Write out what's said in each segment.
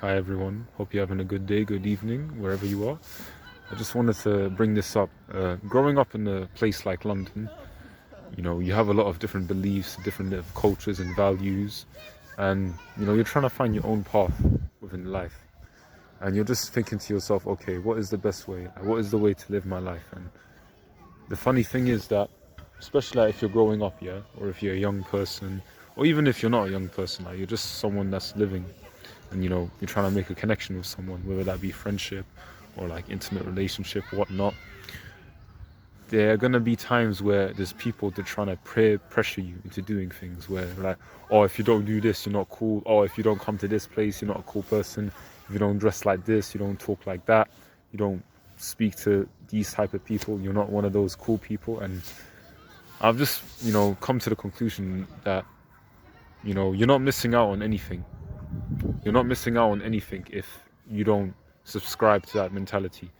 Hi everyone, hope you're having a good day, good evening, wherever you are. I just wanted to bring this up. Growing up in a place like London, you have a lot of different beliefs, different cultures and values, and you're trying to find your own path within life. And you're just thinking to yourself, okay, what is the best way? What is the way to live my life? And the funny thing is that, especially if you're growing up, yeah, or if you're a young person, or even if you're not a young person, like you're just someone that's living, and you're trying to make a connection with someone, whether that be friendship or like intimate relationship, whatnot. There are gonna be times where there's people that are trying to pressure you into doing things where like, oh, if you don't do this, you're not cool. Oh, if you don't come to this place, you're not a cool person. If you don't dress like this, you don't talk like that, you don't speak to these type of people, you're not one of those cool people. And I've just come to the conclusion that you're not missing out on anything. You're not missing out on anything if you don't subscribe to that mentality.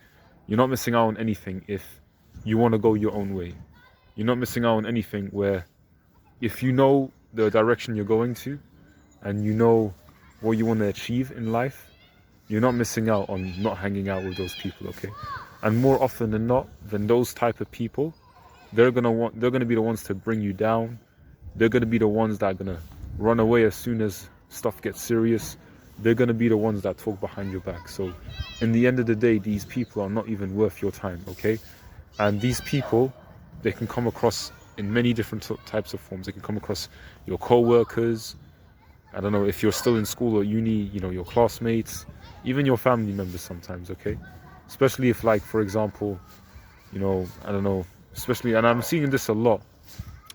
You're not missing out on anything if you want to go your own way. You're not missing out on anything where if you know the direction you're going to and you know what you want to achieve in life, you're not missing out on not hanging out with those people, okay? And more often than not, than those type of people, they're gonna be the ones to bring you down. They're gonna be the ones that are gonna run away as soon as stuff gets serious. They're gonna be the ones that talk behind your back. So in the end of the day, these people are not even worth your time, okay? And these people, they can come across in many different types of forms. They can come across your co-workers, I don't know, if you're still in school or uni, your classmates, even your family members sometimes, okay? Especially if, like, for example, I don't know, especially, and I'm seeing this a lot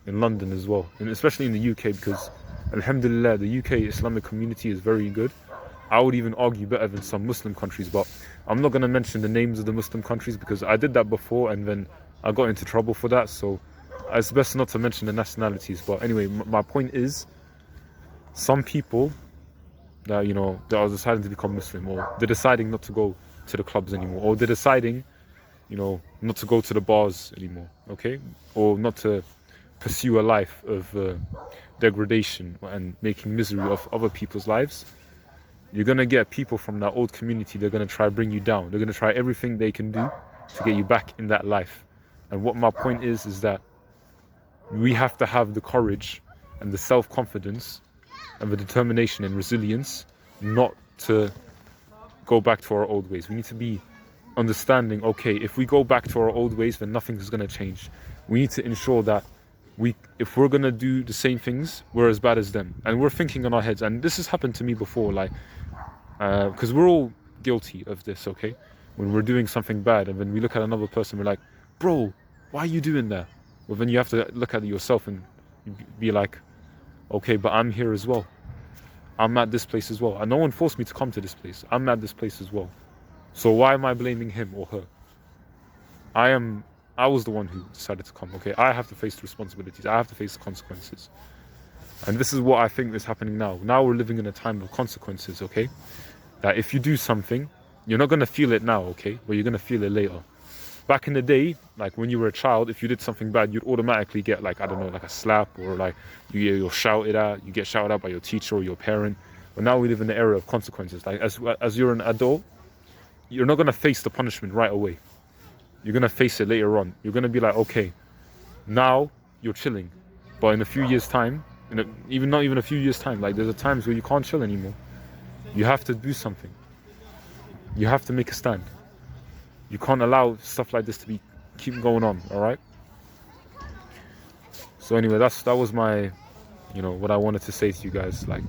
in London as well, and especially in the UK, because alhamdulillah, the UK Islamic community is very good. I would even argue better than some Muslim countries, but I'm not going to mention the names of the Muslim countries because I did that before and then I got into trouble for that, so it's best not to mention the nationalities. But anyway, my point is, some people that that are deciding to become Muslim, or they're deciding not to go to the clubs anymore, or they're deciding not to go to the bars anymore, okay, or not to pursue a life of degradation and making misery of other people's lives. You're going to get people from that old community. They're going to try to bring you down. They're going to try everything they can do to get you back in that life. And what my point is that we have to have the courage and the self-confidence and the determination and resilience not to go back to our old ways. We need to be understanding, okay, if we go back to our old ways, then nothing is going to change. We need to ensure that if we're going to do the same things, we're as bad as them. And we're thinking in our heads, and this has happened to me before, like, because we're all guilty of this, okay? When we're doing something bad and then we look at another person, we're like, bro, why are you doing that? Well, then you have to look at yourself and be like, okay, but I'm here as well. I'm at this place as well. And no one forced me to come to this place. I'm at this place as well. So why am I blaming him or her? I was the one who decided to come, okay? I have to face the responsibilities. I have to face the consequences. And this is what I think is happening now. Now we're living in a time of consequences, okay? That if you do something, you're not going to feel it now, okay? But you're going to feel it later. Back in the day, like when you were a child, if you did something bad, you'd automatically get like, I don't know, like a slap, or like you're shouted at, you get shouted at by your teacher or your parent. But now we live in an era of consequences. Like as you're an adult, you're not going to face the punishment right away. You're going to face it later on. You're going to be like, okay, now you're chilling. But in a few years' time, not even a few years' time, like there's times where you can't chill anymore. You have to do something. You have to make a stand. You can't allow stuff like this to keep going on, all right? So anyway, that was my, what I wanted to say to you guys. Like,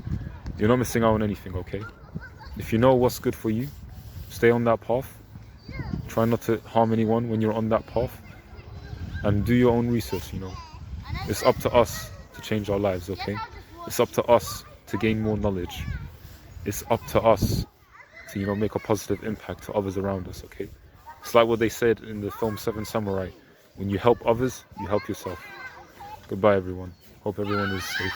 you're not missing out on anything, okay? If you know what's good for you, stay on that path. Try not to harm anyone when you're on that path. And do your own research, It's up to us to change our lives, okay? It's up to us to gain more knowledge. It's up to us to, make a positive impact to others around us, okay? It's like what they said in the film Seven Samurai. When you help others, you help yourself. Goodbye, everyone. Hope everyone is safe.